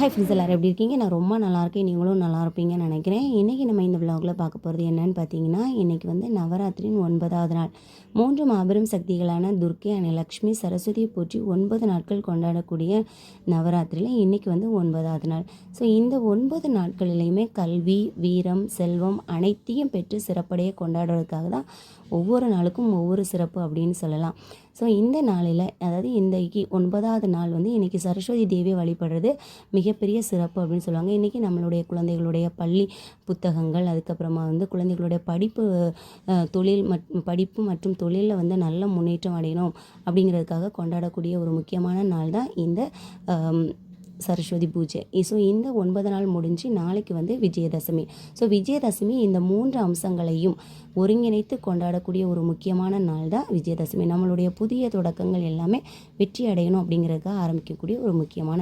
Hi friends, எல்லோரும் எப்படி இருக்கீங்க? நான் ரொம்ப நல்லாயிருக்கேன். நீங்களும் நல்லா இருப்பீங்கன்னு நினைக்கிறேன். இன்றைக்கி நம்ம இந்த விலாகில் பார்க்க போகிறது என்னென்னு பார்த்தீங்கன்னா, இன்றைக்கி வந்து நவராத்திரியின் 9வது நாள். 3 மாபெரும் சக்திகளான துர்க்கை, அன்னை லக்ஷ்மி, சரஸ்வதியை போற்றி 9 நாட்கள் கொண்டாடக்கூடிய நவராத்திரியில் இன்றைக்கி வந்து 9வது நாள். ஸோ இந்த 9 நாட்களிலையுமே கல்வி, வீரம், செல்வம் அனைத்தையும் பெற்று சிறப்படைய கொண்டாடுறதுக்காக தான் ஒவ்வொரு நாளுக்கும் ஒவ்வொரு சிறப்பு அப்படின்னு சொல்லலாம். ஸோ இந்த நாளில், அதாவது இன்றைக்கி 9வது நாள் வந்து இன்றைக்கி சரஸ்வதி தேவியை வழிபடுறது மிகப்பெரிய சிறப்பு அப்படின்னு சொல்லுவாங்க. இன்றைக்கி நம்மளுடைய குழந்தைகளுடைய பள்ளி புத்தகங்கள், அதுக்கப்புறமா வந்து குழந்தைகளுடைய படிப்பு மற்றும் தொழிலில் வந்து நல்ல முன்னேற்றம் அடையணும் அப்படிங்கிறதுக்காக கொண்டாடக்கூடிய ஒரு முக்கியமான நாள் தான் இந்த சரஸ்வதி பூஜை. ஸோ இந்த 9 நாள் முடிஞ்சு நாளைக்கு வந்து விஜயதசமி. ஸோ விஜயதசமி இந்த 3 அம்சங்களையும் ஒருங்கிணைத்து கொண்டாடக்கூடிய ஒரு முக்கியமான நாள் தான் விஜயதசமி. நம்மளுடைய புதிய தொடக்கங்கள் எல்லாமே வெற்றி அடையணும் அப்படிங்கிறதுக்காக ஆரம்பிக்கக்கூடிய ஒரு முக்கியமான